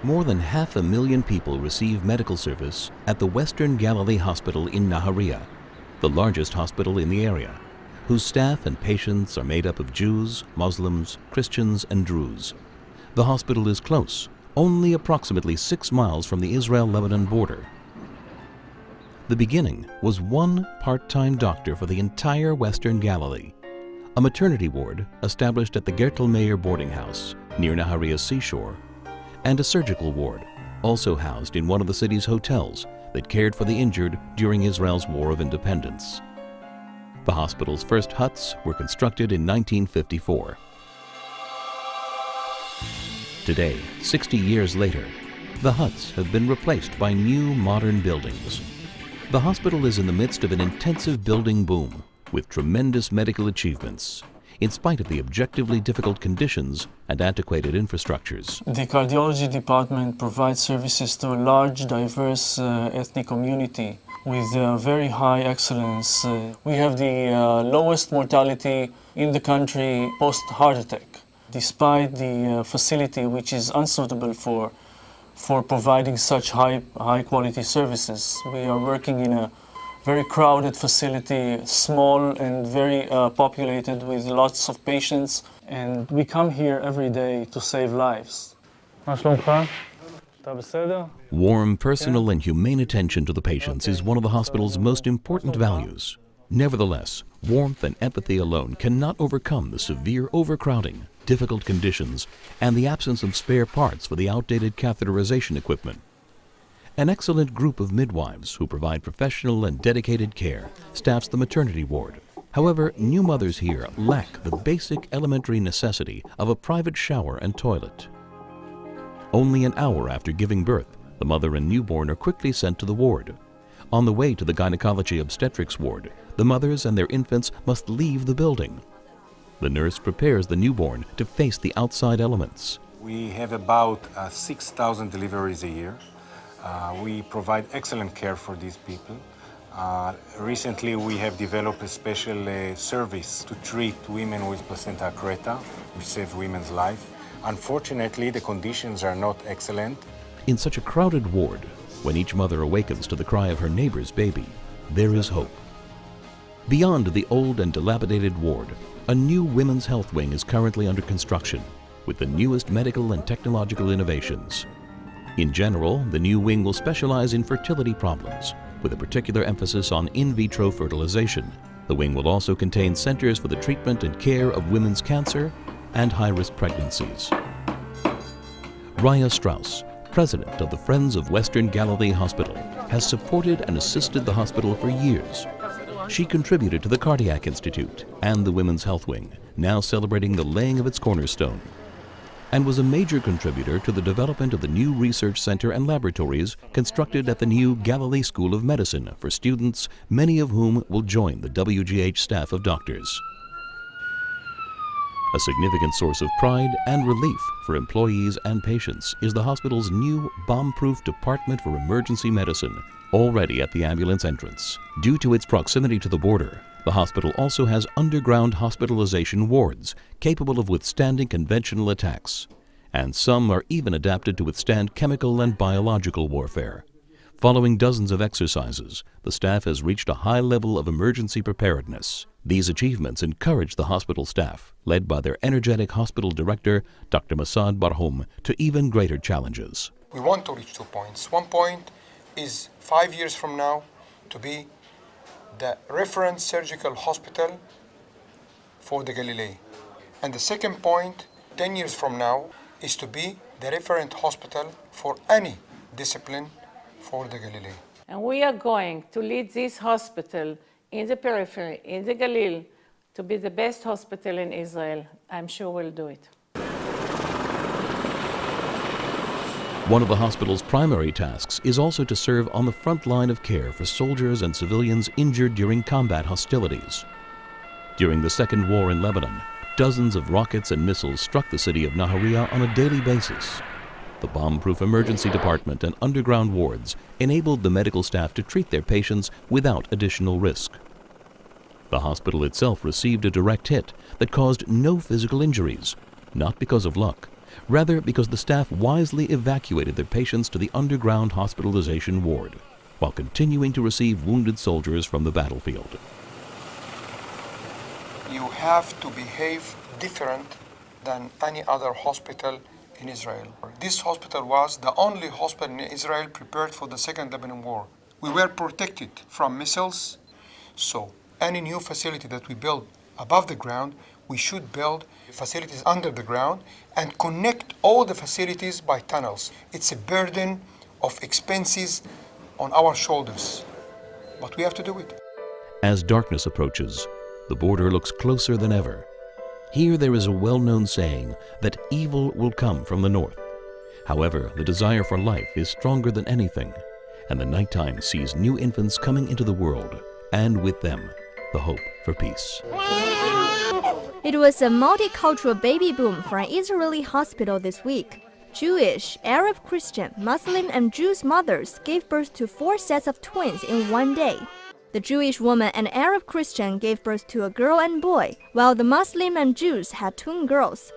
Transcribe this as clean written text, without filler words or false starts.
More than 500,000 people receive medical service at the Western Galilee Hospital in Naharyia, the largest hospital in the area, whose staff and patients are made up of Jews, Muslims, Christians, and Druze. The hospital is close, only approximately 6 miles from the Israel-Lebanon border. The beginning was one part-time doctor for the entire Western Galilee, a maternity ward established at the Gertelmeyer boarding house near Naharyia's seashore, and a surgical ward, also housed in one of the city's hotels that cared for the injured during Israel's War of Independence. The hospital's first huts were constructed in 1954. Today, 60 years later, the huts have been replaced by new modern buildings. The hospital is in the midst of an intensive building boom with tremendous medical achievements, in spite of the objectively difficult conditions and antiquated infrastructures. The cardiology department provides services to a large, diverse ethnic community with very high excellence. We have the lowest mortality in the country post-heart attack, despite the facility which is unsuitable for providing such high quality services. We are working in a very crowded facility, small and very populated with lots of patients, and we come here every day to save lives. Warm, personal, and humane attention to the patients is one of the hospital's most important values. Nevertheless, warmth and empathy alone cannot overcome the severe overcrowding, difficult conditions, and the absence of spare parts for the outdated catheterization equipment. An excellent group of midwives who provide professional and dedicated care staffs the maternity ward. However, new mothers here lack the basic elementary necessity of a private shower and toilet. Only an hour after giving birth, the mother and newborn are quickly sent to the ward. On the way to the gynecology obstetrics ward, the mothers and their infants must leave the building. The nurse prepares the newborn to face the outside elements. We have about 6,000 deliveries a year. We provide excellent care for these people. Recently, we have developed a special service to treat women with placenta accreta, which saves women's life. Unfortunately, the conditions are not excellent. In such a crowded ward, when each mother awakens to the cry of her neighbor's baby, there is hope. Beyond the old and dilapidated ward, a new women's health wing is currently under construction with the newest medical and technological innovations. In general, the new wing will specialize in fertility problems, with a particular emphasis on in vitro fertilization. The wing will also contain centers for the treatment and care of women's cancer and high-risk pregnancies. Raya Strauss, president of the Friends of Western Galilee Hospital, has supported and assisted the hospital for years. She contributed to the Cardiac Institute and the Women's Health Wing, now celebrating the laying of its cornerstone, and was a major contributor to the development of the new research center and laboratories constructed at the new Galilee School of Medicine for students, many of whom will join the WGH staff of doctors. A significant source of pride and relief for employees and patients is the hospital's new bomb-proof department for emergency medicine, already at the ambulance entrance. Due to its proximity to the border, the hospital also has underground hospitalization wards capable of withstanding conventional attacks, and some are even adapted to withstand chemical and biological warfare. Following dozens of exercises, the staff has reached a high level of emergency preparedness. These achievements encourage the hospital staff, led by their energetic hospital director, Dr. Masad Barhoum, to even greater challenges. We want to reach 2 points. 1 point is 5 years from now to be the reference surgical hospital for the Galilee. And the second point, 10 years from now, is to be the referent hospital for any discipline for the Galilee. And we are going to lead this hospital in the periphery, in the Galilee, to be the best hospital in Israel. I'm sure we'll do it. One of the hospital's primary tasks is also to serve on the front line of care for soldiers and civilians injured during combat hostilities. During the Second War in Lebanon, dozens of rockets and missiles struck the city of Naharyia on a daily basis. The bomb-proof emergency department and underground wards enabled the medical staff to treat their patients without additional risk. The hospital itself received a direct hit that caused no physical injuries, not because of luck, rather because the staff wisely evacuated their patients to the underground hospitalization ward, while continuing to receive wounded soldiers from the battlefield. You have to behave different than any other hospital in Israel. This hospital was the only hospital in Israel prepared for the Second Lebanon War. We were protected from missiles, so any new facility that we build above the ground, we should build facilities under the ground and connect all the facilities by tunnels. It's a burden of expenses on our shoulders, but we have to do it. As darkness approaches, the border looks closer than ever. Here there is a well-known saying that evil will come from the north. However, the desire for life is stronger than anything, and the nighttime sees new infants coming into the world, and with them, the hope for peace. It was a multicultural baby boom for an Israeli hospital this week. Jewish, Arab Christian, Muslim, and Druze mothers gave birth to 4 sets of twins in one day. The Jewish woman and Arab Christian gave birth to a girl and boy, while the Muslim and Jews had twin girls.